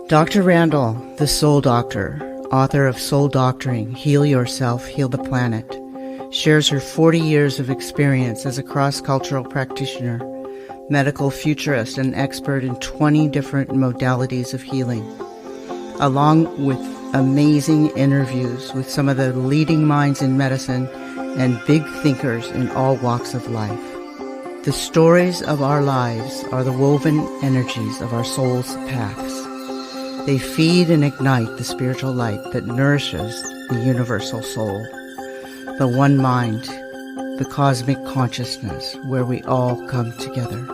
Dr. Randall, the Soul Doctor, author of Soul Doctoring, Heal Yourself, Heal the Planet, shares her 40 years of experience as a cross-cultural practitioner, medical futurist, and expert in 20 different modalities of healing, along with amazing interviews with some of the leading minds in medicine and big thinkers in all walks of life. The stories of our lives are the woven energies of our soul's paths. They feed and ignite the spiritual light that nourishes the universal soul, the one mind, the cosmic consciousness where we all come together.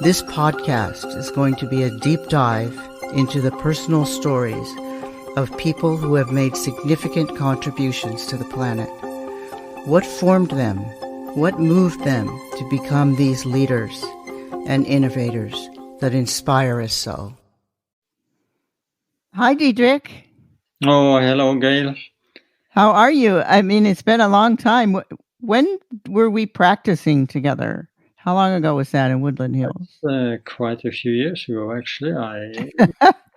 This podcast is going to be a deep dive into the personal stories of people who have made significant contributions to the planet. What formed them? What moved them to become these leaders and innovators that inspire us so? Hi, Didrik. Oh, hello, Gail. How are you? I mean, it's been a long time. When were we practicing together? How long ago was that in Woodland Hills? Quite a few years ago, actually. I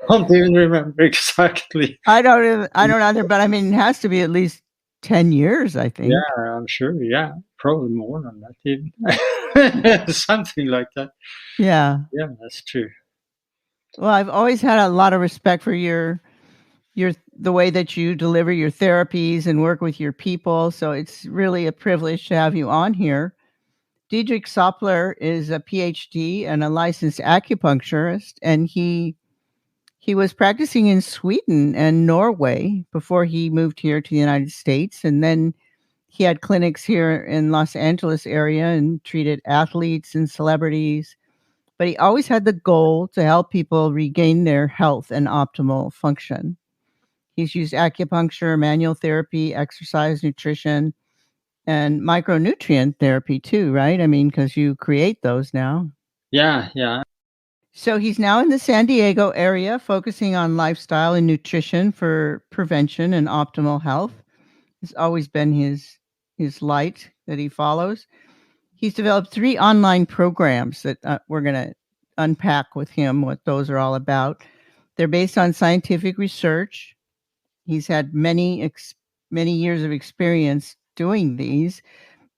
don't even remember exactly. I don't either, but I mean, it has to be at least 10 years, I think. Yeah, I'm sure. Yeah, probably more than that even. Something like that. Yeah. Yeah, that's true. Well, I've always had a lot of respect for the way that you deliver your therapies and work with your people. So it's really a privilege to have you on here. Didrik Sopler is a PhD and a licensed acupuncturist, and he was practicing in Sweden and Norway before he moved here to the United States. And then he had clinics here in Los Angeles area and treated athletes and celebrities. But he always had the goal to help people regain their health and optimal function. He's used acupuncture, manual therapy, exercise, nutrition, and micronutrient therapy too, right? I mean, because you create those now. Yeah. So he's now in the San Diego area, focusing on lifestyle and nutrition for prevention and optimal health. It's always been his light that he follows. He's developed 3 online programs that we're going to unpack with him what those are all about. They're based on scientific research. He's had many years of experience doing these,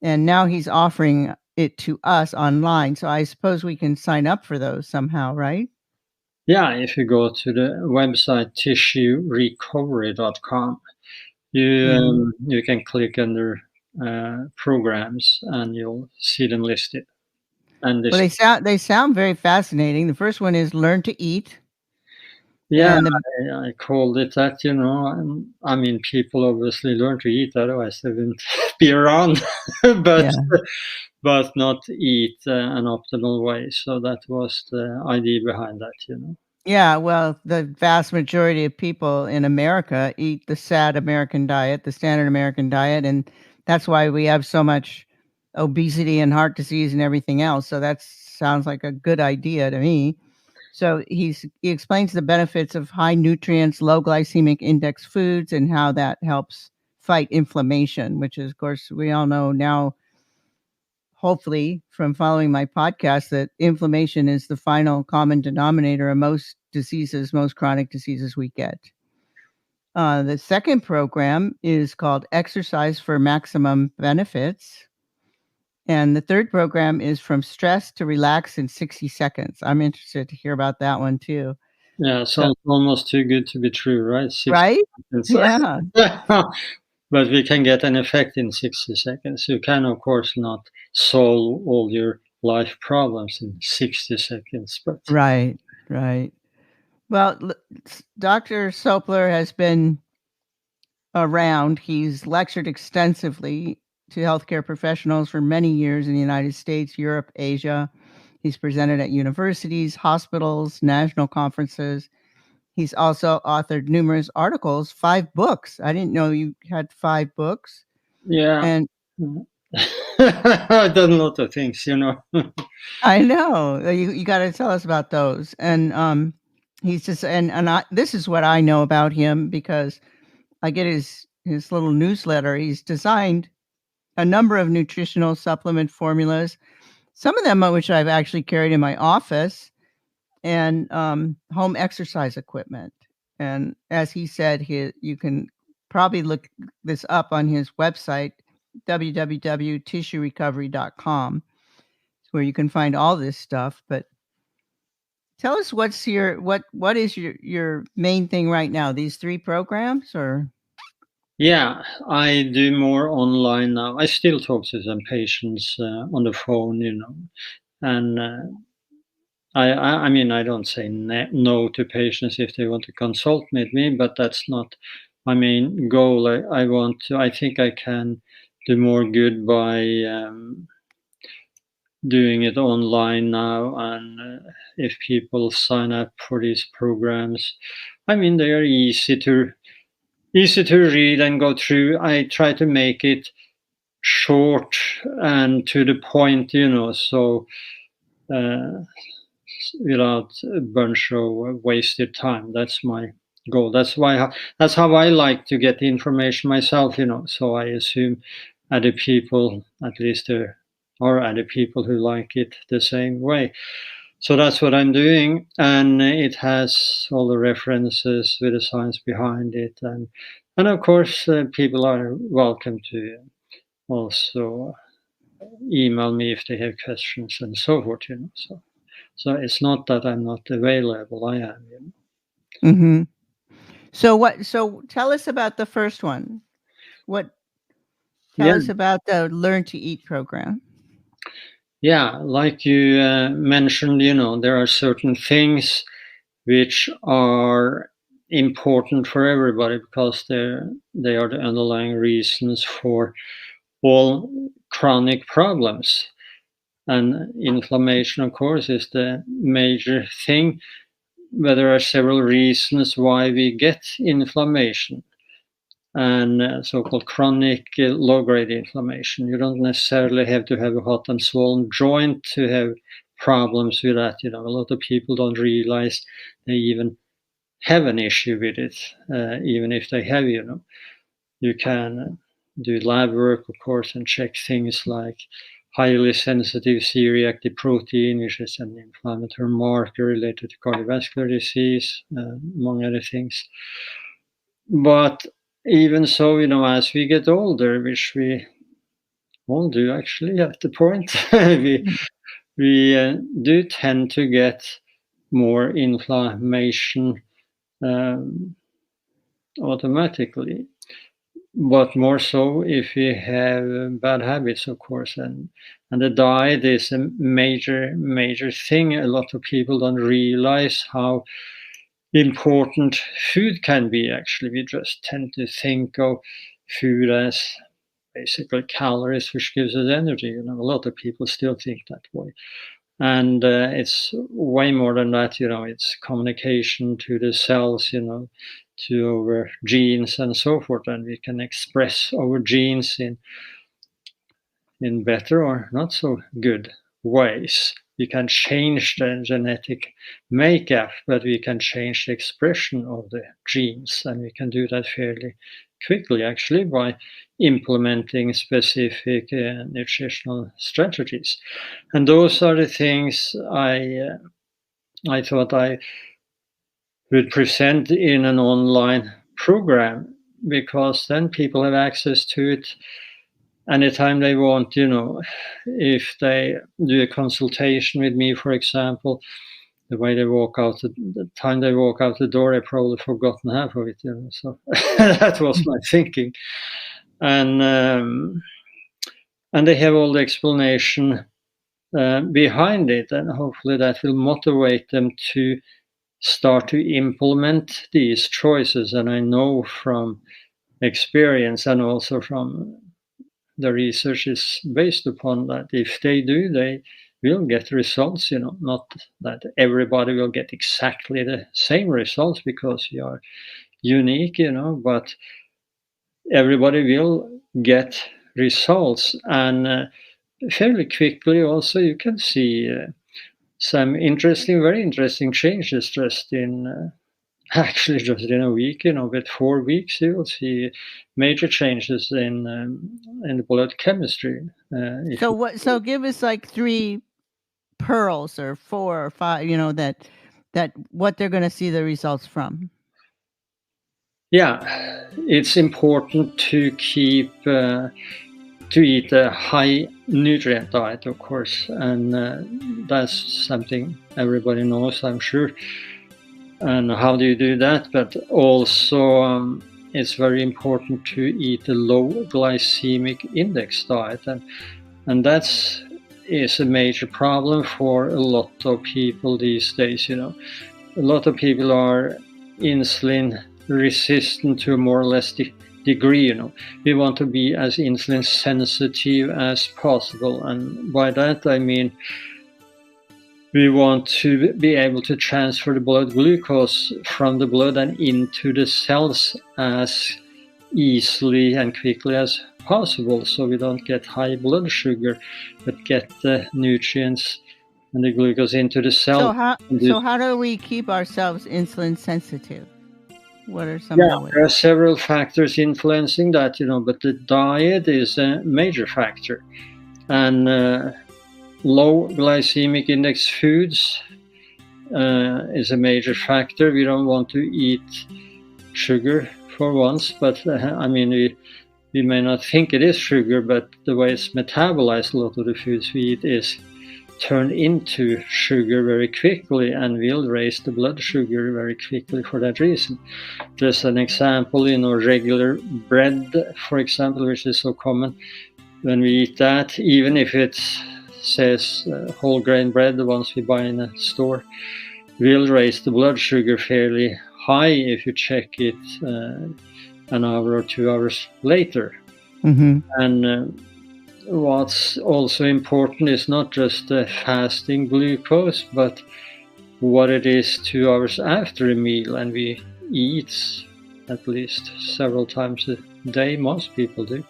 and now he's offering it to us online. So I suppose we can sign up for those somehow, right? Yeah, if you go to the website tissuerecovery.com, you can click under programs and you'll see them listed. And well, they sound very fascinating. The first one is Learn to Eat. Yeah, I called it that, I mean, people obviously learn to eat, otherwise they wouldn't be around, but not eat an optimal way. So that was the idea behind that. Yeah, well, the vast majority of people in America eat the sad American diet, the standard American diet, and that's why we have so much obesity and heart disease and everything else. So that sounds like a good idea to me. So he explains the benefits of high nutrients, low glycemic index foods, and how that helps fight inflammation, which is, of course, we all know now, hopefully from following my podcast, that inflammation is the final common denominator of most diseases, most chronic diseases we get. The second program is called Exercise for Maximum Benefits. And the third program is From Stress to Relax in 60 Seconds. I'm interested to hear about that one too. Yeah, sounds almost too good to be true, right? 60 right? seconds. Yeah. But we can get an effect in 60 seconds. You can, of course, not solve all your life problems in 60 seconds. But Right. Well, Dr. Sopler has been around. He's lectured extensively to healthcare professionals for many years in the United States, Europe, Asia. He's presented at universities, hospitals, national conferences. He's also authored numerous articles, 5 books. I didn't know you had 5 books. Yeah. And I've done a lot of things, I know. You got to tell us about those. And he's just this is what I know about him because I get his little newsletter. He's designed a number of nutritional supplement formulas, some of them which I've actually carried in my office, and home exercise equipment. And as he said, you can probably look this up on his website, www.tissuerecovery.com, where you can find all this stuff. But tell us what is your main thing right now? These 3 programs, or? Yeah, I do more online now. I still talk to some patients on the phone, and I mean, I don't say no to patients if they want to consult with me, but that's not my main goal. I think I can do more good by doing it online now. And if people sign up for these programs, I mean, they are easy to read and go through. I try to make it short and to the point, so without a bunch of wasted time. That's my goal. That's how I like to get the information myself, So I assume other people, at least there are other people who like it the same way. So that's what I'm doing, and it has all the references with the science behind it, and of course people are welcome to also email me if they have questions and so forth, So it's not that I'm not available. I am. Mm-hmm. So tell us about the first one. Tell us about the Learn to Eat program. Yeah, like you mentioned, there are certain things which are important for everybody because they are the underlying reasons for all chronic problems. And inflammation, of course, is the major thing, but there are several reasons why we get inflammation and so-called chronic low-grade inflammation. You don't necessarily have to have a hot and swollen joint to have problems with that. A lot of people don't realize they even have an issue with it, even if they have, You can do lab work, of course, and check things like highly sensitive C-reactive protein, which is an inflammatory marker related to cardiovascular disease, among other things. But even so, as we get older, which we all do actually at the point, we do tend to get more inflammation automatically. But more so if we have bad habits, of course, and the diet is a major thing. A lot of people don't realize how important food can be. Actually, we just tend to think of food as basically calories, which gives us energy. A lot of people still think that way, and it's way more than that. It's communication to the cells. To our genes and so forth, and we can express our genes in better or not so good ways. We can change the genetic makeup, but we can change the expression of the genes, and we can do that fairly quickly actually by implementing specific nutritional strategies. And those are the things I thought I would present in an online program, because then people have access to it anytime they want. If they do a consultation with me, for example, the time they walk out the door, I probably forgotten half of it. So that was my thinking, and they have all the explanation behind it, and hopefully that will motivate them to start to implement these choices. And I know from experience and also from the research is based upon that if they do, they will get results. Not that everybody will get exactly the same results because you are unique, but everybody will get results, and fairly quickly also you can see some very interesting changes just in actually just in a week. With 4 weeks you will see major changes in the blood chemistry. So give us like 3 pearls or 4 or 5, that what they're going to see the results from. Yeah, it's important to keep to eat a high nutrient diet, of course, and that's something everybody knows, I'm sure. And how do you do that? But also, it's very important to eat a low glycemic index diet, and that's is a major problem for a lot of people these days. A lot of people are insulin resistant to a more or less degree. We want to be as insulin sensitive as possible, and by that I mean we want to be able to transfer the blood glucose from the blood and into the cells as easily and quickly as possible, so we don't get high blood sugar, but get the nutrients and the glucose into the cell. So how do we keep ourselves insulin sensitive? What are some of the ways? There are several factors influencing that, but the diet is a major factor. And low glycemic index foods is a major factor. We don't want to eat sugar for once, but we may not think it is sugar, but the way it's metabolized, a lot of the foods we eat is turned into sugar very quickly and will raise the blood sugar very quickly for that reason. Just an example, regular bread, for example, which is so common. When we eat that, even if it says whole grain bread, the ones we buy in a store, will raise the blood sugar fairly high if you check it an hour or 2 hours later. Mm-hmm. And what's also important is not just the fasting glucose, but what it is 2 hours after a meal. And we eat at least several times a day, most people do.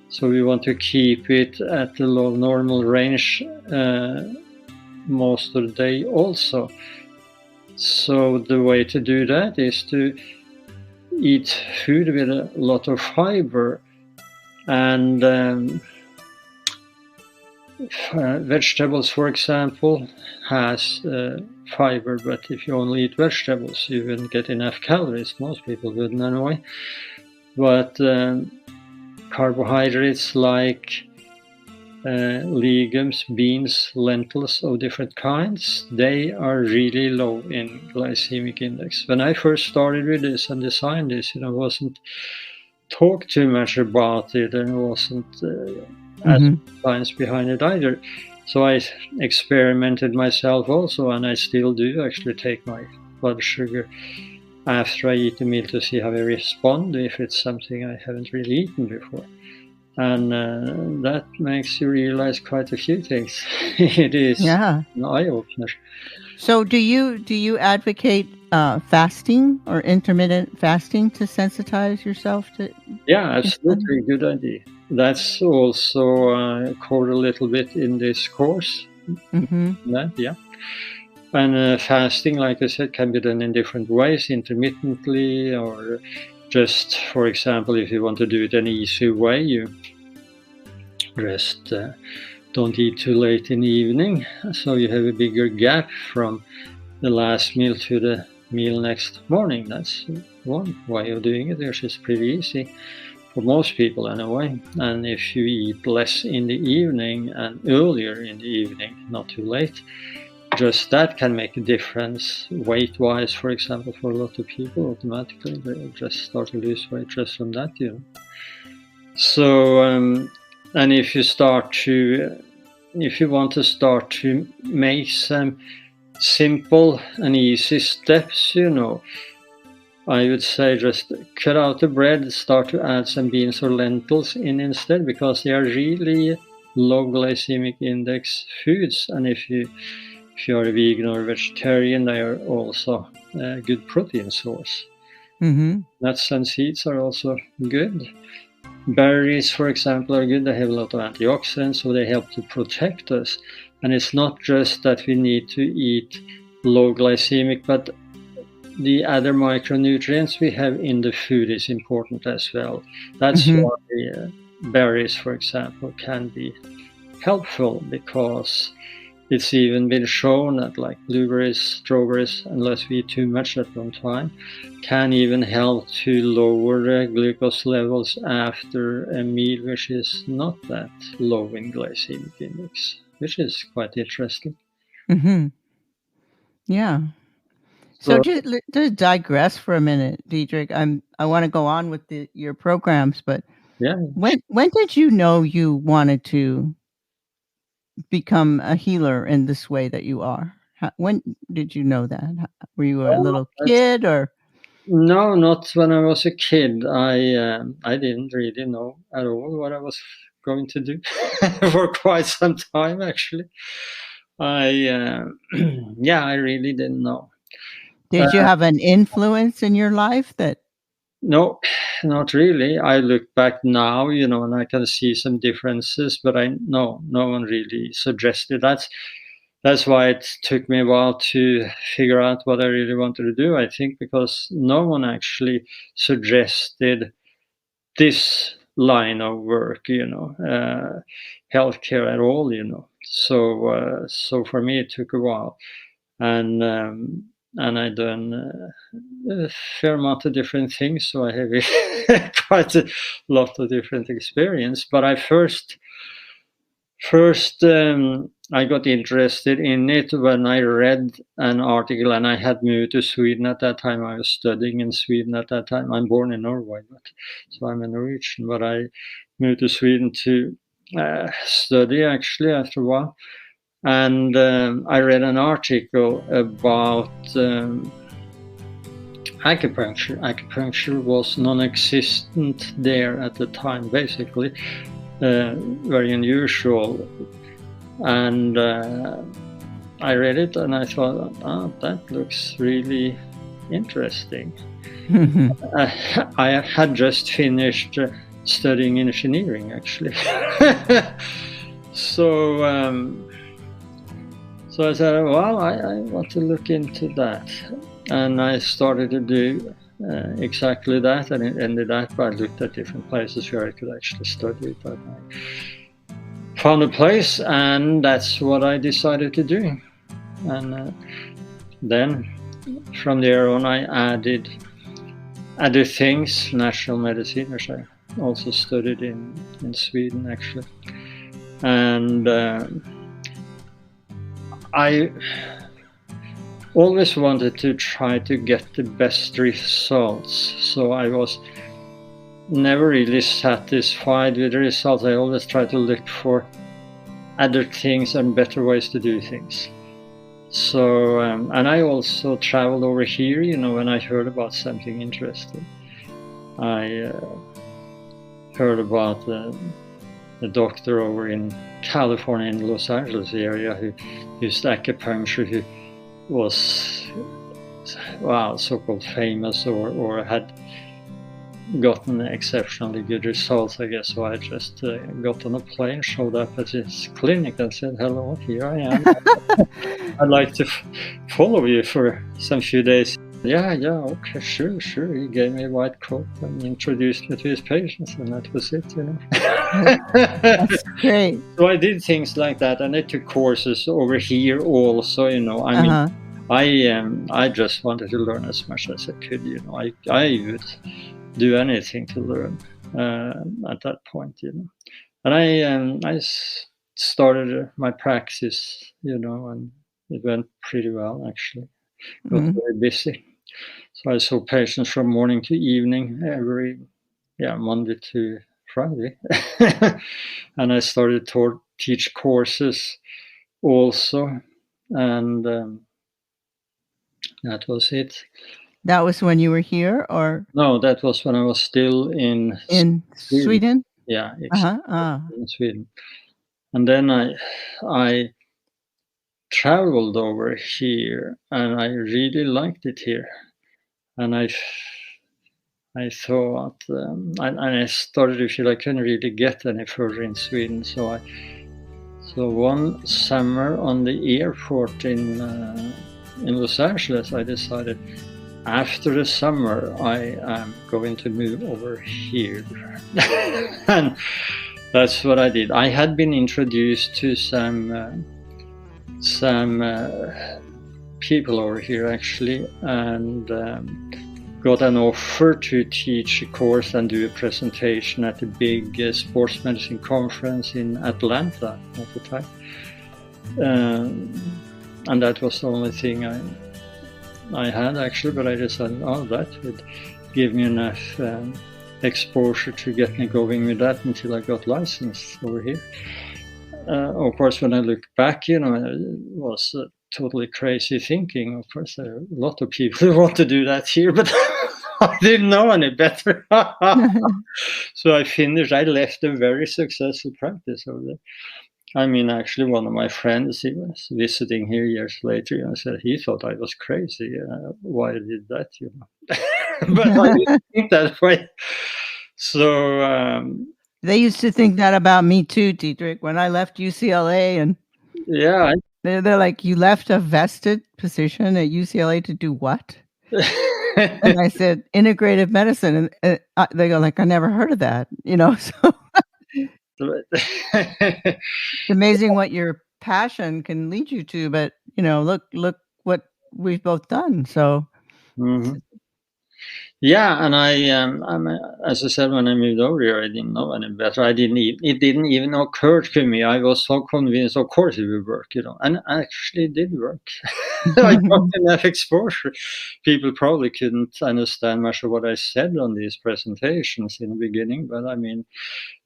So we want to keep it at the low normal range most of the day also. So the way to do that is to eat food with a lot of fiber, and vegetables, for example, has fiber, but if you only eat vegetables, you wouldn't get enough calories. Most people wouldn't anyway. But carbohydrates like legumes, beans, lentils of different kinds, they are really low in glycemic index. When I first started with this and designed this, wasn't talked too much about it, and it wasn't as science behind it either. So I experimented myself also, and I still do actually take my blood sugar after I eat a meal to see how I respond, if it's something I haven't really eaten before. And that makes you realize quite a few things. It is an eye-opener. So do you advocate fasting or intermittent fasting to sensitize yourself to? Yeah, absolutely. Good idea. That's also covered a little bit in this course. Mm-hmm. And fasting, like I said, can be done in different ways, intermittently, or just, for example, if you want to do it an easy way, you just don't eat too late in the evening, so you have a bigger gap from the last meal to the meal next morning. That's one way of doing it, which is pretty easy for most people anyway. And if you eat less in the evening and earlier in the evening, not too late, just that can make a difference weight-wise, for example, for a lot of people. Automatically they just start to lose weight just from that, So and if you want to start to make some simple and easy steps, I would say just cut out the bread, start to add some beans or lentils in instead, because they are really low glycemic index foods. And if you are a vegan or vegetarian, they are also a good protein source. Mm-hmm. Nuts and seeds are also good. Berries, for example, are good. They have a lot of antioxidants, so they help to protect us. And it's not just that we need to eat low glycemic, but the other micronutrients we have in the food is important as well. That's why berries, for example, can be helpful, because it's even been shown that like blueberries, strawberries, unless we eat too much at one time, can even help to lower the glucose levels after a meal which is not that low in glycemic index, which is quite interesting. Mm-hmm. Yeah. So to digress for a minute, Didrik, I want to go on with your programs, but yeah, when did you know you wanted to become a healer in this way that you are? When did you know that? Were you a little kid or? No, not when I was a kid. I didn't really know at all what I was going to do for quite some time, actually. I really didn't know. Did you have an influence in your life that? No, not really. I look back now, and I can see some differences, but no one really suggested that. That's why it took me a while to figure out what I really wanted to do, I think, because no one actually suggested this line of work, healthcare at all, So for me, it took a while, and I done a fair amount of different things, so I have quite a lot of different experience. But I first I got interested in it when I read an article, and I had moved to Sweden at that time. I was studying in Sweden at that time. I'm born in Norway, so I'm a Norwegian, but I moved to Sweden to study actually after a while. And I read an article about acupuncture. Acupuncture was non-existent there at the time, basically. Very unusual. And I read it and I thought, that looks really interesting. I had just finished studying engineering, actually. So I said, well, I want to look into that. And I started to do exactly that, and it ended up I looked at different places where I could actually study it. But I found a place, and that's what I decided to do. And then from there on, I added other things, natural medicine, which I also studied in Sweden, actually. And I always wanted to try to get the best results, so I was never really satisfied with the results. I always tried to look for other things and better ways to do things. So, and I also traveled over here, when I heard about something interesting. I heard about the doctor over in California, in Los Angeles area, who used acupuncture, who was, so-called famous or had gotten exceptionally good results, I guess. So I just got on a plane, showed up at his clinic and said, hello, here I am. I'd like to follow you for some few days. Yeah, okay, sure. He gave me a white coat and introduced me to his patients, and that was it, That's great. So I did things like that, and I took courses over here also, I just wanted to learn as much as I could, I would do anything to learn at that point, And I started my practice, and it went pretty well, actually. Got very busy. So I saw patients from morning to evening every, Monday to Friday. And I started to teach courses also. And that was it. That was when you were here, or? No, that was when I was still in Sweden? Yeah, exactly, in Sweden. And then I traveled over here, and I really liked it here. And I thought, and I started to feel I couldn't really get any further in Sweden. So one summer on the airport in Los Angeles, I decided after the summer I am going to move over here. And that's what I did. I had been introduced to some some people over here actually, and got an offer to teach a course and do a presentation at a big sports medicine conference in Atlanta at the time. And that was the only thing I had actually, but I decided, that would give me enough exposure to get me going with that until I got licensed over here. Of course, when I look back, it was totally crazy thinking. Of course, there are a lot of people who want to do that here, but I didn't know any better. So I left a very successful practice over there. I mean, actually, one of my friends, he was visiting here years later, said he thought I was crazy. Why I did that, But I didn't think that way. So they used to think that about me too, Didrik. When I left UCLA, and yeah, they're like, "You left a vested position at UCLA to do what?" And I said, "Integrative medicine," and they go like, "I never heard of that," So it's amazing what your passion can lead you to. But look what we've both done. So. Mm-hmm. Yeah, and I'm as I said, when I moved over here, I didn't know any better. It didn't even occur to me. I was so convinced, of course, it would work, and actually it did work. I got enough exposure. People probably couldn't understand much of what I said on these presentations in the beginning, but I mean,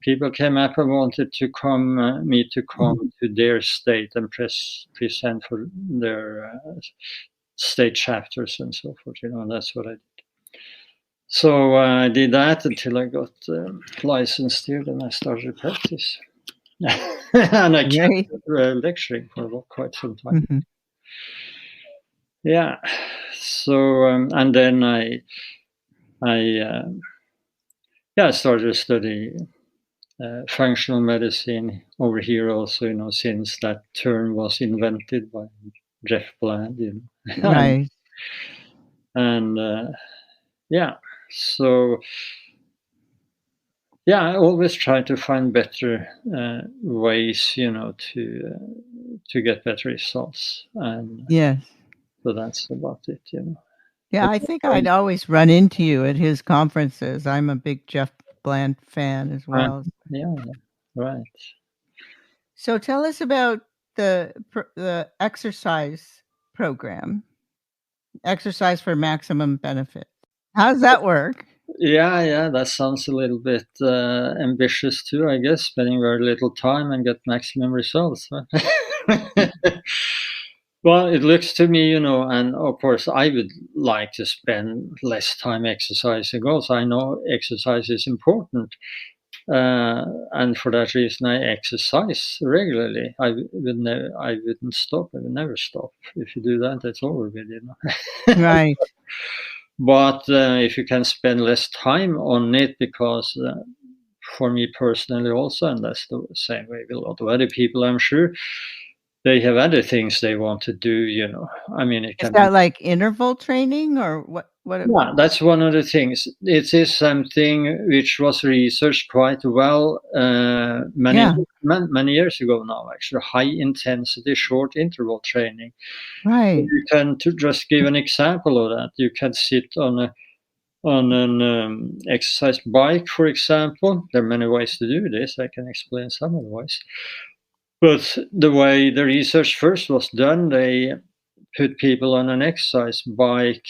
people came up and wanted to me to come to their state and present for their state chapters and so forth, and that's what I did. So I did that until I got licensed here, then I started practice. And I kept lecturing for quite some time. Mm-hmm. Yeah. So, and then I started to study functional medicine over here also, since that term was invented by Jeff Bland, Right. And so, I always try to find better ways, to get better results. And yes. So that's about it, Yeah, I think I'd always run into you at his conferences. I'm a big Jeff Bland fan as well. Yeah, right. So tell us about the exercise program, Exercise for Maximum Benefit. How does that work? Yeah, that sounds a little bit ambitious too, I guess, spending very little time and get maximum results. Well, it looks to me, and of course I would like to spend less time exercising also. I know exercise is important. And for that reason, I exercise regularly. I wouldn't stop. I would never stop. If you do that, it's over with, Right. But if you can spend less time on it, because for me personally also, and that's the same way with a lot of other people, I'm sure, they have other things they want to do, I mean, it can Is that like interval training or what? Yeah, that's one of the things. It is something which was researched quite well many years ago now, actually. High intensity, short interval training. Right. You can, to just give an example of that, you can sit on an exercise bike, for example. There are many ways to do this. I can explain some of the ways. But the way the research first was done, they put people on an exercise bike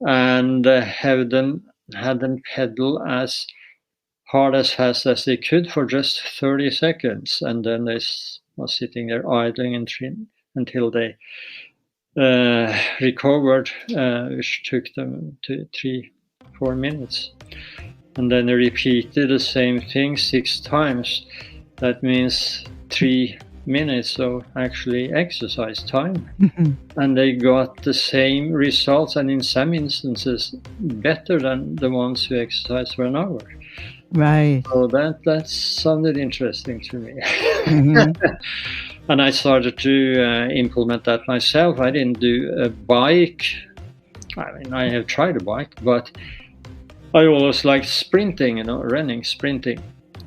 and had them pedal as hard, as fast as they could for just 30 seconds. And then they was sitting there idling until they recovered, which took them to 3-4 minutes. And then they repeated the same thing 6 times. That means 3 minutes of actually exercise time. And they got the same results, and in some instances better than the ones who exercised for an hour. Right. So that sounded interesting to me. And I started to implement that myself. I didn't do a bike. I mean, I have tried a bike, but I always liked sprinting, running, sprinting.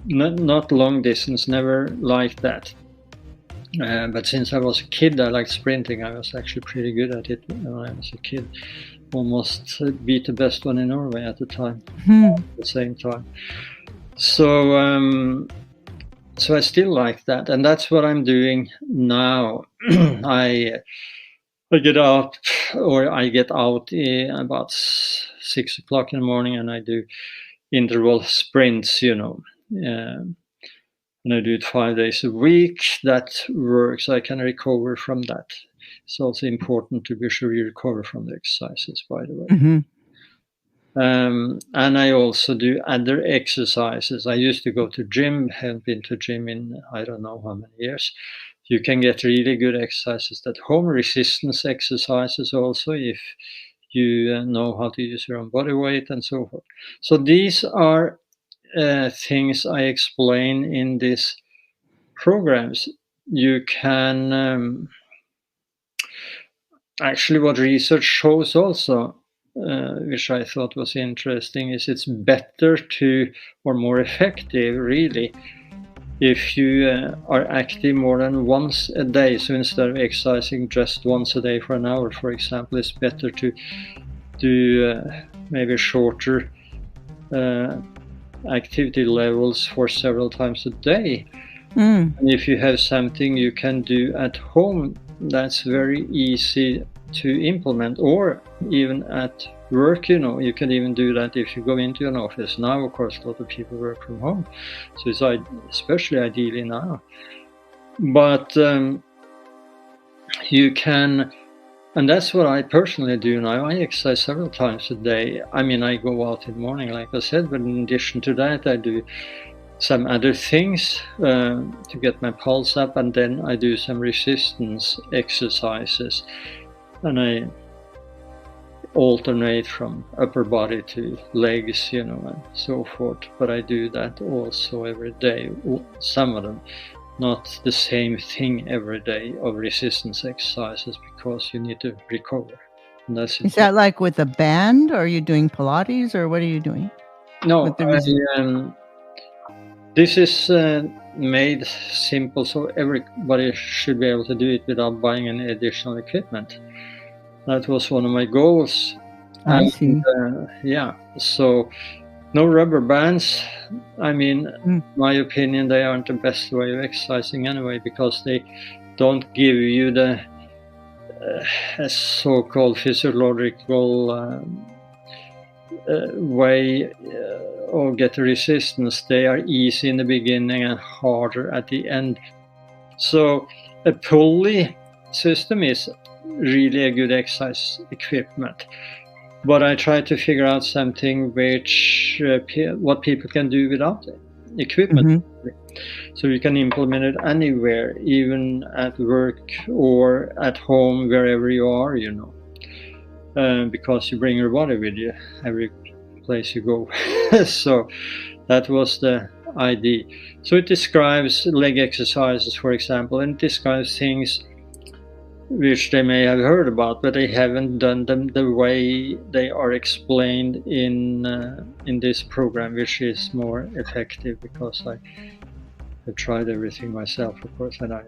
Not long distance, never liked that. But since I was a kid, I liked sprinting. I was actually pretty good at it when I was a kid. Almost beat the best one in Norway at the time, at the same time. So I still like that, and that's what I'm doing now. I get up, or I get out about 6 o'clock in the morning, and I do interval sprints, and I do it 5 days a week. That works. I can recover from that. It's also important to be sure you recover from the exercises, by the way. Mm-hmm. And I also do other exercises. I used to go to gym, haven't been to gym in I don't know how many years. You can get really good exercises at home, resistance exercises also, if you know how to use your own body weight and so forth. So these are things I explain in these programs. You can actually, what research shows also, which I thought was interesting, is it's better to, or more effective really, if you are active more than once a day. So instead of exercising just once a day for an hour, for example, it's better to do maybe shorter activity levels for several times a day. And if you have something you can do at home, that's very easy to implement, or even at work, you can even do that if you go into an office. Now, of course, a lot of people work from home, so it's especially ideally now. But you can, and that's what I personally do now. I exercise several times a day. I mean, I go out in the morning, like I said, but in addition to that, I do some other things to get my pulse up, and then I do some resistance exercises, and I alternate from upper body to legs, and so forth. But I do that also every day. Some of them, not the same thing every day of resistance exercises, because you need to recover. And that's Is that like with a band, or are you doing Pilates, or what are you doing? No, this is made simple, so everybody should be able to do it without buying any additional equipment. That was one of my goals. I see. Yeah, so no rubber bands. I mean, in my opinion, they aren't the best way of exercising anyway, because they don't give you the so-called physiological way or get the resistance. They are easy in the beginning and harder at the end. So a pulley system is really a good exercise equipment, but I try to figure out something which what people can do without equipment. So you can implement it anywhere, even at work or at home, wherever you are, because you bring your body with you every place you go. So that was the idea. So it describes leg exercises, for example, and it describes things which they may have heard about, but they haven't done them the way they are explained in this program, which is more effective, because I have tried everything myself, of course, and I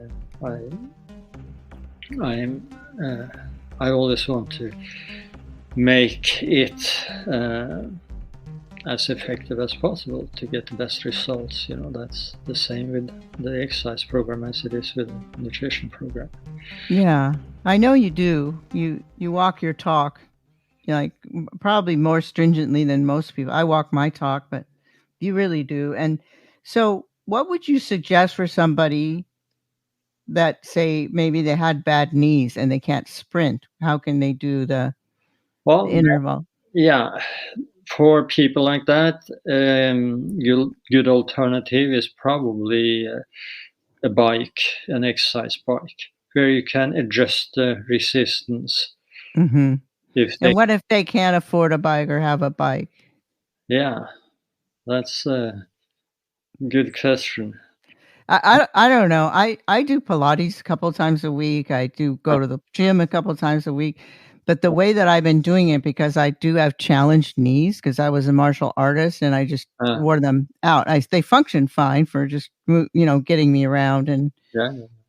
always want to make it as effective as possible to get the best results. That's the same with the exercise program as it is with the nutrition program. Yeah, I know you do. You walk your talk, like probably more stringently than most people. I walk my talk, but you really do. And so what would you suggest for somebody that, say, maybe they had bad knees and they can't sprint? How can they do the interval? Yeah, for people like that, good alternative is probably a bike, an exercise bike, where you can adjust the resistance. And what if they can't afford a bike or have a bike? Yeah, that's a good question. I don't know. I do Pilates a couple of times a week. I do go to the gym a couple of times a week. But the way that I've been doing it, because I do have challenged knees, because I was a martial artist and I just wore them out. They function fine for just, getting me around. And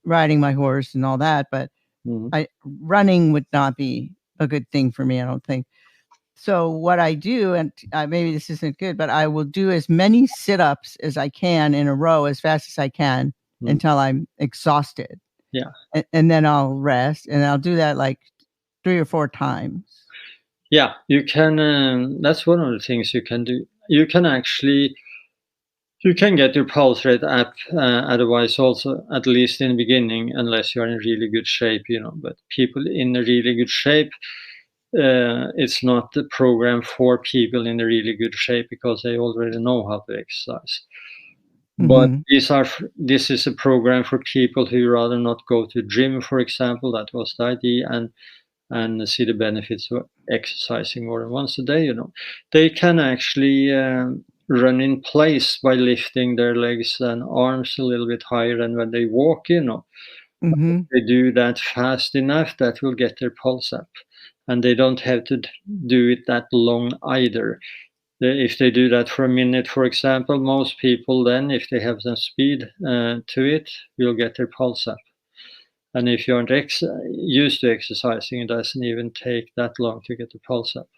riding my horse and all that, but running would not be a good thing for me, I don't think. So what I do, and maybe this isn't good, but I will do as many sit-ups as I can in a row as fast as I can until I'm exhausted. Yeah. And then I'll rest, and I'll do that like 3 or 4 times. Yeah, you can. That's one of the things you can do. You can actually, you can get your pulse rate up. Otherwise, also at least in the beginning, unless you're in really good shape, But people in a really good shape, it's not the program for people in a really good shape because they already know how to exercise. But this is a program for people who rather not go to gym, for example. That was the idea, and see the benefits of exercising more than once a day. They can actually run in place by lifting their legs and arms a little bit higher than when they walk. If they do that fast enough, that will get their pulse up, and they don't have to do it that long either. If they do that for a minute, for example, most people then, if they have some speed to it, will get their pulse up. And if you aren't used to exercising, it doesn't even take that long to get the pulse up.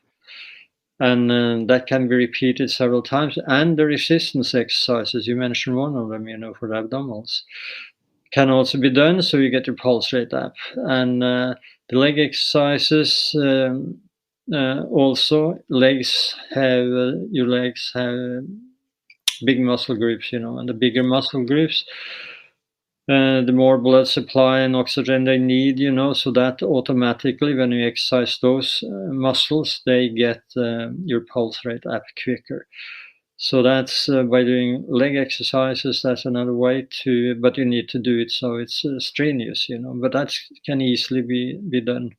And that can be repeated several times. And the resistance exercises, you mentioned one of them, for the abdominals, can also be done so you get your pulse rate up. And the leg exercises also, your legs have big muscle groups, and the bigger muscle groups, the more blood supply and oxygen they need, so that automatically when you exercise those muscles, they get your pulse rate up quicker. So that's by doing leg exercises, that's another way to, but you need to do it so it's strenuous, but that can easily be done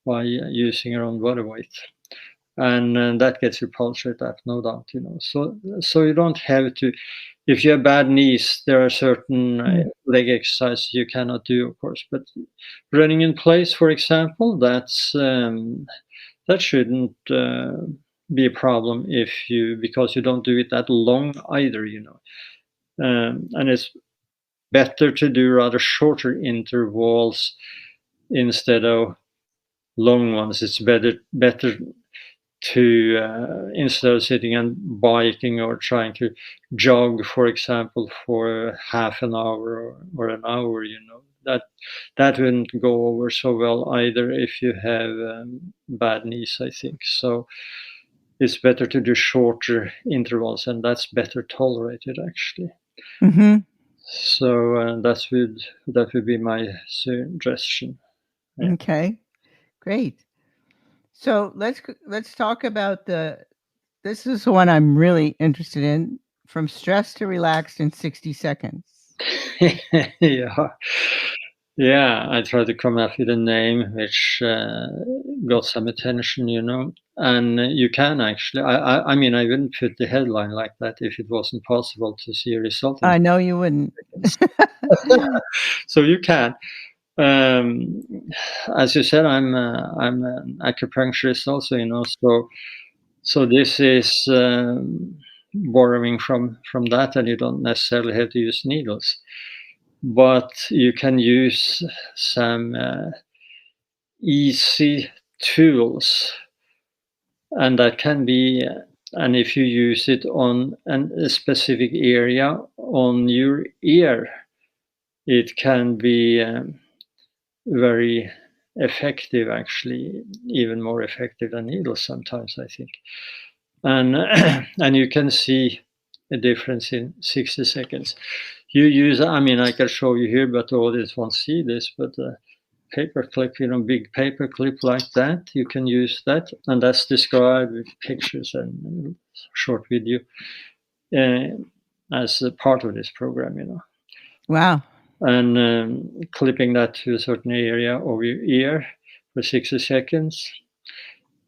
by using your own body weight. And that gets your pulse rate up, no doubt, So you don't have to, if you have bad knees, there are certain leg exercises you cannot do, of course. But running in place, for example, that shouldn't be a problem because you don't do it that long either, and it's better to do rather shorter intervals instead of long ones. It's better to instead of sitting and biking or trying to jog, for example, for half an hour or an hour, that wouldn't go over so well either if you have bad knees, I think. So it's better to do shorter intervals, and that's better tolerated actually. So that would be my suggestion. Yeah. Okay, great. So let's talk about this is the one I'm really interested in, from stress to relaxed in 60 seconds. Yeah, I tried to come up with a name which got some attention, and you can actually, I mean, I wouldn't put the headline like that if it wasn't possible to see a result. I know you wouldn't. So you can. As you said, I'm an acupuncturist also, so this is borrowing from that, and you don't necessarily have to use needles, but you can use some easy tools, and that can be, and if you use it on a specific area on your ear, it can be very effective, actually, even more effective than needles sometimes, I think. And you can see a difference in 60 seconds. You use, I mean, I can show you here, but the audience won't see this, but paper clip, big paper clip like that, you can use that, and that's described with pictures and short video as a part of this program, Wow. And clipping that to a certain area of your ear for 60 seconds.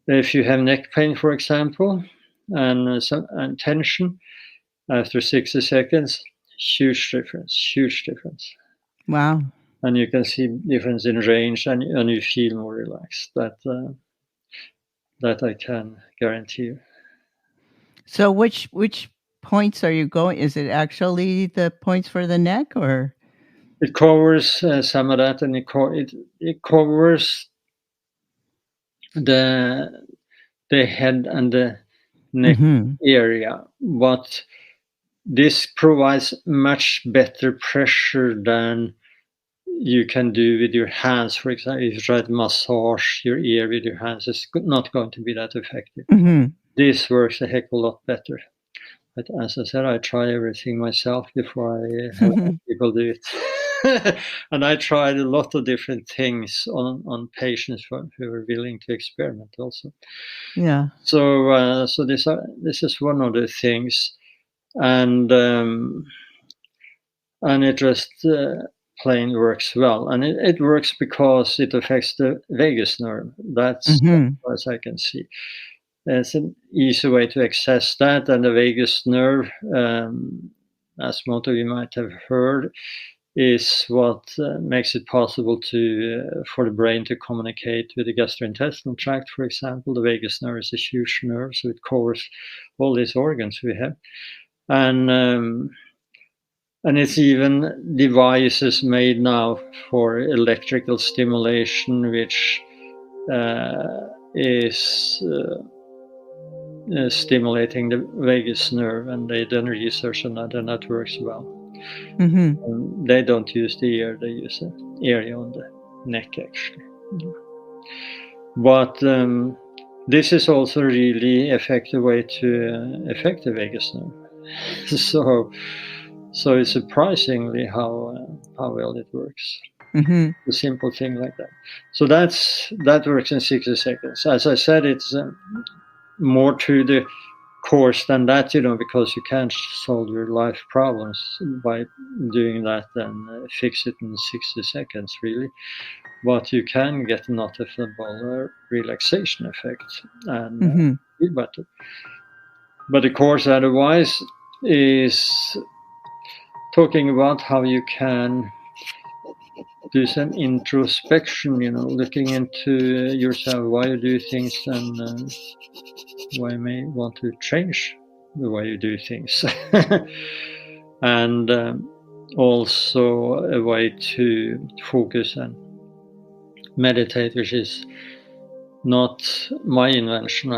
If you have neck pain, for example, and tension, after 60 seconds, huge difference. Wow. And you can see difference in range, and you feel more relaxed. That I can guarantee you. So which points are you going? Is it actually the points for the neck, or? It covers some of that, and it covers the head and the neck area, but this provides much better pressure than you can do with your hands. For example, if you try to massage your ear with your hands, it's not going to be that effective. This works a heck of a lot better. But as I said, I try everything myself before I have people do it. And I tried a lot of different things on patients who were willing to experiment also. Yeah. So this is one of the things, and it just plain works well, and it works because it affects the vagus nerve. That's as far as I can see. There's an easy way to access that, and the vagus nerve, as most of you might have heard, is what makes it possible for the brain to communicate with the gastrointestinal tract, for example. The vagus nerve is a huge nerve, so it covers all these organs we have. And it's even devices made now for electrical stimulation, which is stimulating the vagus nerve, and they done research on that, and that works well. They don't use the ear, they use the area on the neck, actually. But this is also a really effective way to affect the vagus nerve. So it's surprisingly how well it works. A simple thing like that. So that works in 60 seconds. As I said, it's more to the course than that, because you can't solve your life problems by doing that and fix it in 60 seconds, really. But you can get a noticeable relaxation effect and feel better. But the course otherwise is talking about how you can do some introspection, looking into yourself, why you do things, and why you may want to change the way you do things. And also a way to focus and meditate, which is not my invention.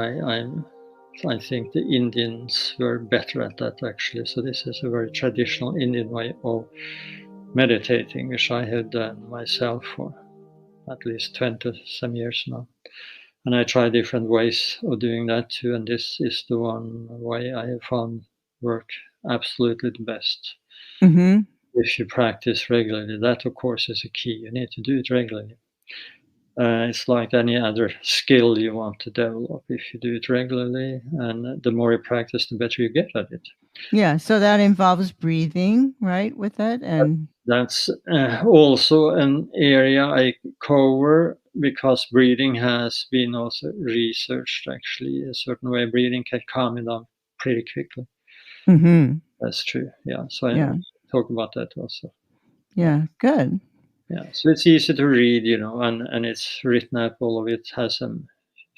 I think the Indians were better at that, actually. So this is a very traditional Indian way of meditating, which I have done myself for at least 20 some years now. And I try different ways of doing that too, and this is the one way I have found work absolutely the best. If you practice regularly, that of course is a key. You need to do it regularly. It's like any other skill you want to develop. If you do it regularly, and the more you practice, the better you get at it. Yeah, so that involves breathing, right, with it? And that's also an area I cover, because breathing has been also researched, actually. A certain way of breathing can calm you down pretty quickly. That's true. Yeah. So I talk about that also. Yeah, good. Yeah. So it's easy to read, and it's written up. All of it has some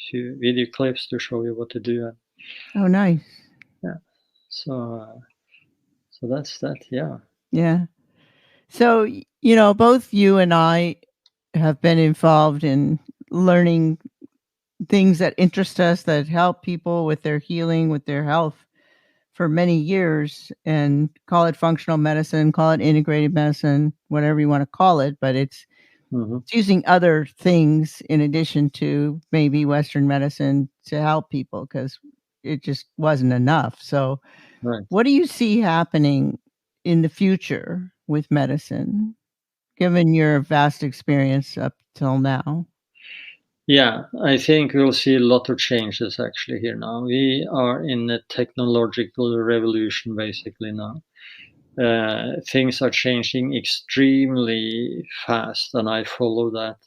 few video clips to show you what to do. Oh, nice. Yeah. So that's that. Yeah. Yeah. So, both you and I have been involved in learning things that interest us, that help people with their healing, with their health for many years, and call it functional medicine, call it integrated medicine, whatever you want to call it. But it's using other things in addition to maybe Western medicine to help people, because it just wasn't enough. So what do you see happening in the future with medicine, given your vast experience up till now? Yeah, I think we'll see a lot of changes actually here now. We are in a technological revolution basically now. Things are changing extremely fast, and I follow that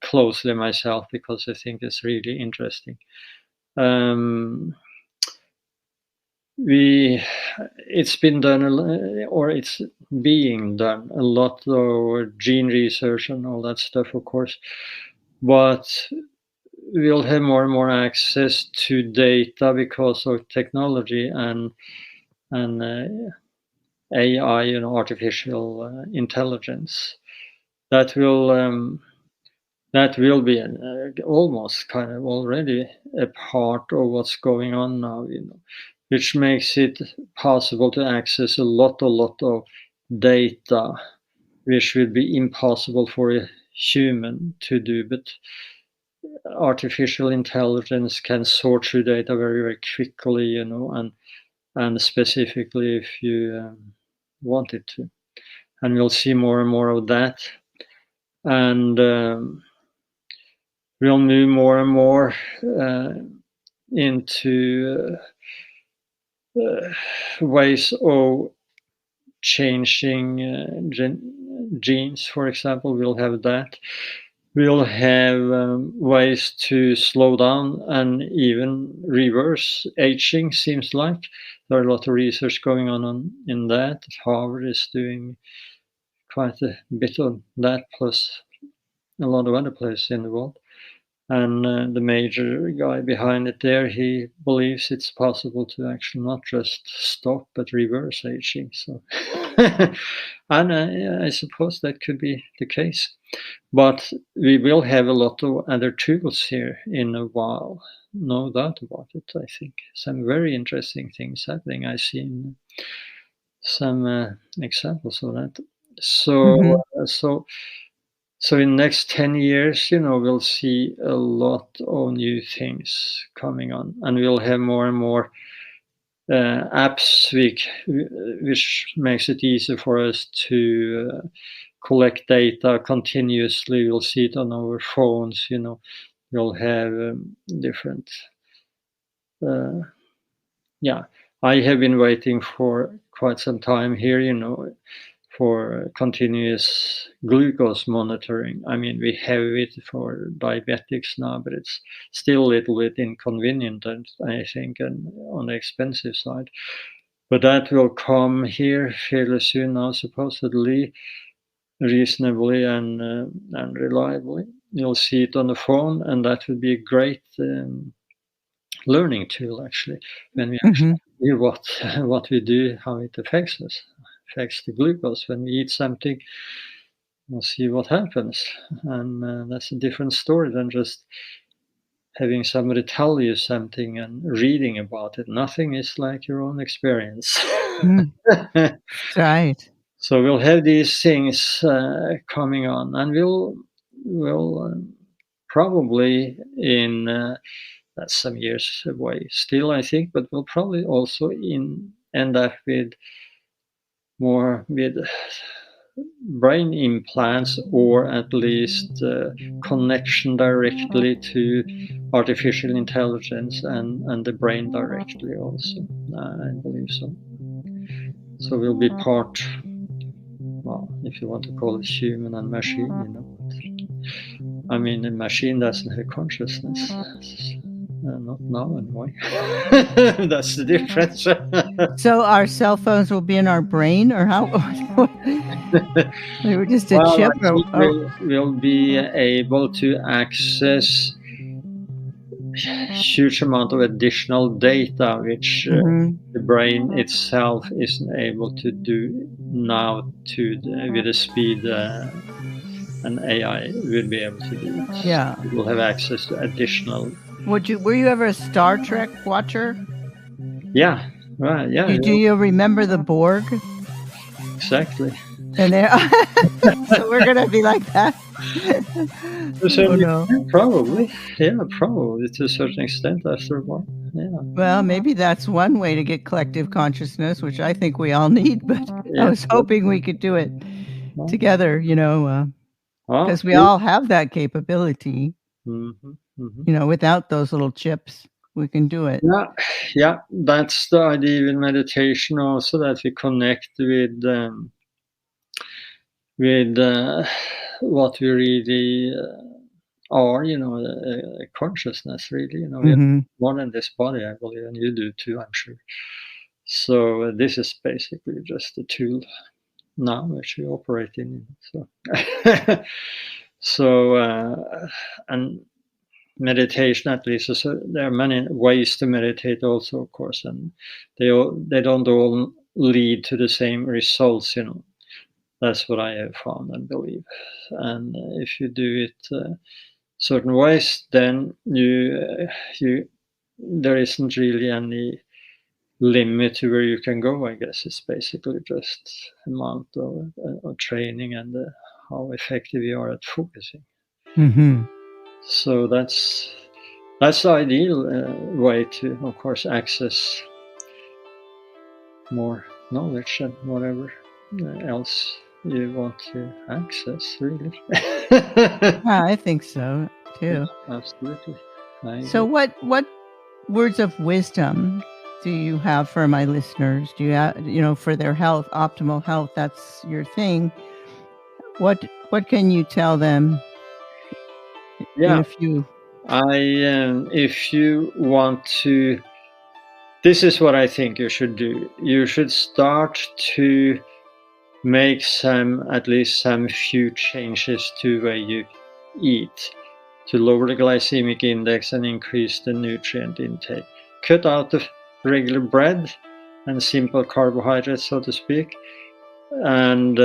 closely myself because I think it's really interesting. It's been done, or it's being done, a lot of gene research and all that stuff, of course, but we'll have more and more access to data because of technology, and AI, artificial intelligence, that will be almost kind of already a part of what's going on now, which makes it possible to access a lot of data, which would be impossible for a human to do. But artificial intelligence can sort through data very, very quickly, and specifically if you want it to. And we'll see more and more of that. And we'll move more and more into ways of changing genes, for example. We'll have that. We'll have ways to slow down and even reverse aging, seems like. There are a lot of research going on in that. Harvard is doing quite a bit on that, plus a lot of other places in the world. And the major guy behind it there, he believes it's possible to actually not just stop, but reverse aging. So, and I suppose that could be the case. But we will have a lot of other tools here in a while. No doubt about it, I think. Some very interesting things happening. I've seen some examples of that. So, so in the next 10 years, we'll see a lot of new things coming on, and we'll have more and more apps which makes it easier for us to collect data continuously. We'll see it on our phones, we'll have different I have been waiting for quite some time here, for continuous glucose monitoring. I mean, we have it for diabetics now, but it's still a little bit inconvenient, and I think, and on the expensive side. But that will come here fairly soon now, supposedly, reasonably and reliably. You'll see it on the phone, and that would be a great learning tool, actually, when we actually hear what we do, how it affects us. Affects the glucose. When we eat something, we'll see what happens, and that's a different story than just having somebody tell you something and reading about it. Nothing is like your own experience. Right. So we'll have these things coming on, and we'll probably in that's some years away still, I think, but we'll probably also end up with brain implants, or at least connection directly to artificial intelligence and the brain directly also. I believe so. So we'll be part, well, if you want to call it human and machine, I mean, a machine doesn't have consciousness. Not now, anyway. That's the difference. So our cell phones will be in our brain, or how? They were just a chip. We'll be able to access huge amount of additional data, which the brain itself isn't able to do now with the speed an AI will be able to do. Yeah. We'll have access to additional. Were you ever a Star Trek watcher? Yeah. Right. Yeah. Do you remember the Borg? Exactly. And so we're gonna be like that. Oh, no. Probably. Yeah, probably to a certain extent after a while. Yeah. Well, maybe that's one way to get collective consciousness, which I think we all need, but I was hoping we could do it together, because we all have that capability. Without those little chips, we can do it. Yeah, that's the idea in meditation also, that we connect with what we really are, a consciousness, really. We are more than this body, I believe, and you do too, I'm sure. So this is basically just a tool now which we operate in. So, and meditation, at least, so there are many ways to meditate also, of course, and they don't all lead to the same results. That's what I have found and believe. And if you do it certain ways, then there isn't really any limit to where you can go. I guess it's basically just amount of training and how effective you are at focusing. Mm-hmm. So that's the ideal way to, of course, access more knowledge and whatever else you want to access, really. Yeah, I think so too. Absolutely. So what words of wisdom do you have for my listeners? Do you have, for their health, optimal health? That's your thing. What can you tell them? Yeah. If you want to, this is what I think you should do. You should start to make at least some few changes to the way you eat to lower the glycemic index and increase the nutrient intake. Cut out the regular bread and simple carbohydrates, so to speak, and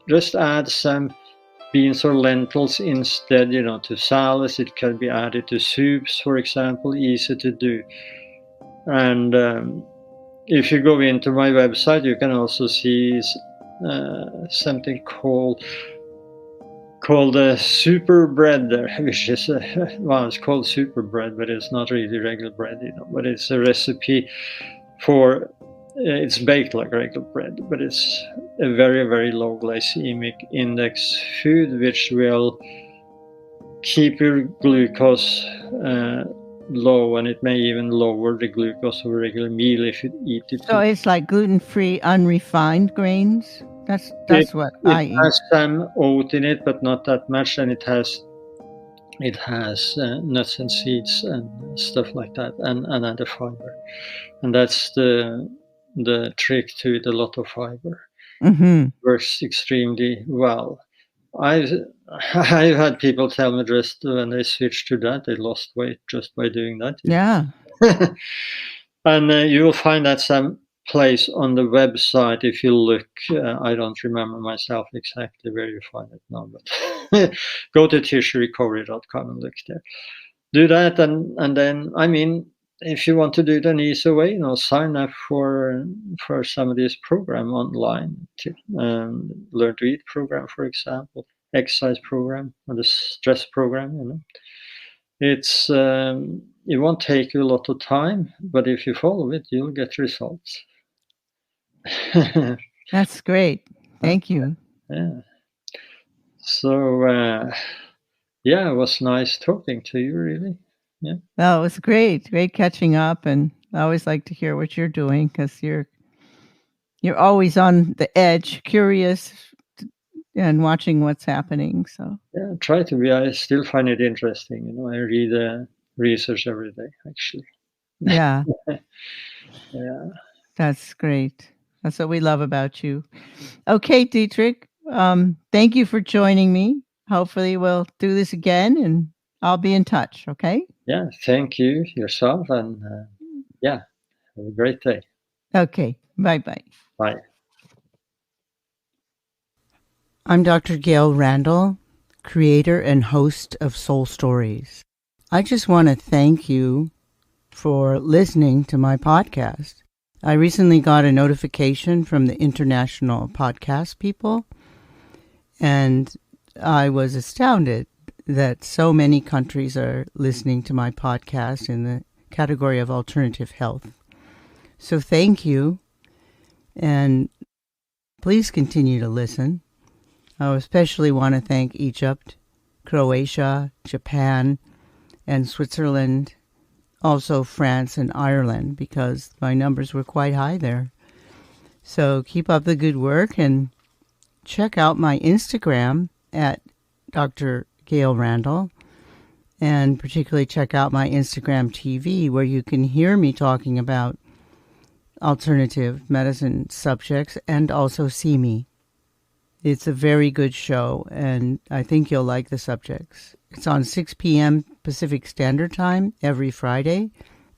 just add some beans or lentils instead, to salads. It can be added to soups, for example, easy to do. And if you go into my website, you can also see something called super bread there, which is it's called super bread, but it's not really regular bread, but it's a recipe for it's baked like regular bread, but it's a very, very low glycemic index food, which will keep your glucose low, and it may even lower the glucose of a regular meal if you eat it. So it's like gluten-free, unrefined grains? That's what I eat. It has some oat in it, but not that much, and it has nuts and seeds and stuff like that, and other fiber, and that's the trick to it. A lot of fiber works extremely well. I've had people tell me just when they switched to that, they lost weight just by doing that. Yeah. And you will find that some place on the website. If you look, I don't remember myself exactly where you find it now, but go to tissuerecovery.com and look there. Do that, and then, if you want to do it an easy way, sign up for some of this program online. Learn to Eat program, for example, exercise program, or the stress program. It's it won't take you a lot of time, but if you follow it, you'll get results. That's great. Thank you. Yeah. So it was nice talking to you, really. Yeah. Well, it was great catching up, and I always like to hear what you're doing because you're always on the edge, curious, and watching what's happening. So yeah, try to be. I still find it interesting. I read research every day, actually. Yeah. Yeah. That's great. That's what we love about you. Okay, Didrik, thank you for joining me. Hopefully we'll do this again, and I'll be in touch, okay? Yeah, thank you yourself, and have a great day. Okay, bye-bye. Bye. I'm Dr. Gail Randall, creator and host of Soul Stories. I just want to thank you for listening to my podcast. I recently got a notification from the International Podcast People, and I was astounded that so many countries are listening to my podcast in the category of alternative health. So thank you, and please continue to listen. I especially want to thank Egypt, Croatia, Japan, and Switzerland, also France and Ireland, because my numbers were quite high there. So keep up the good work, and check out my Instagram at Dr. Gail Randall, and particularly check out my Instagram TV, where you can hear me talking about alternative medicine subjects and also see me. It's a very good show, and I think you'll like the subjects. It's on 6 p.m. Pacific Standard Time every Friday,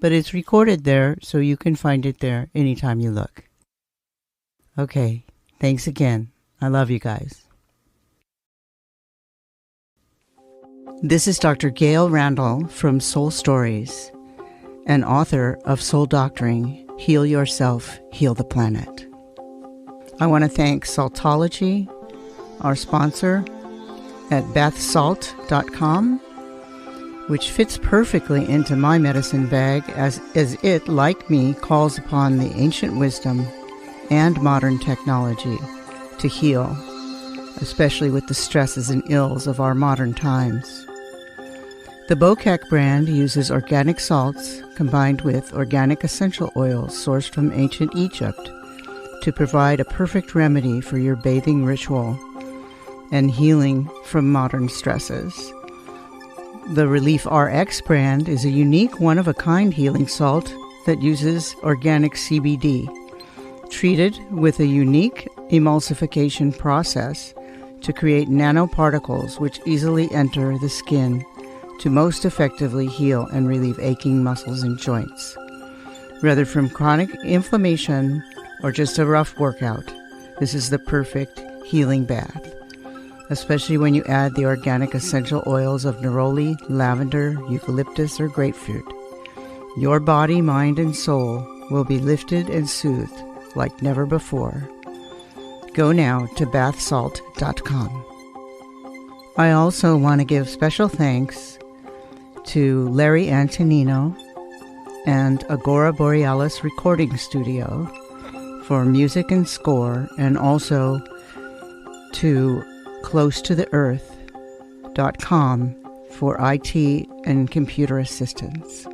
but it's recorded there, so you can find it there anytime you look. Okay, thanks again. I love you guys. This is Dr. Gail Randall from Soul Stories, and author of Soul Doctoring, Heal Yourself, Heal the Planet. I want to thank Saltology, our sponsor, at bathsalt.com, which fits perfectly into my medicine bag as it, like me, calls upon the ancient wisdom and modern technology to heal, especially with the stresses and ills of our modern times. The Bokak brand uses organic salts combined with organic essential oils sourced from ancient Egypt to provide a perfect remedy for your bathing ritual and healing from modern stresses. The Relief RX brand is a unique one-of-a-kind healing salt that uses organic CBD, treated with a unique emulsification process to create nanoparticles which easily enter the skin to most effectively heal and relieve aching muscles and joints. Whether from chronic inflammation or just a rough workout, this is the perfect healing bath, especially when you add the organic essential oils of neroli, lavender, eucalyptus, or grapefruit. Your body, mind, and soul will be lifted and soothed like never before. Go now to bathsalt.com. I also want to give special thanks to Larry Antonino and Agora Borealis Recording Studio for music and score, and also to closetotheearth.com for IT and computer assistance.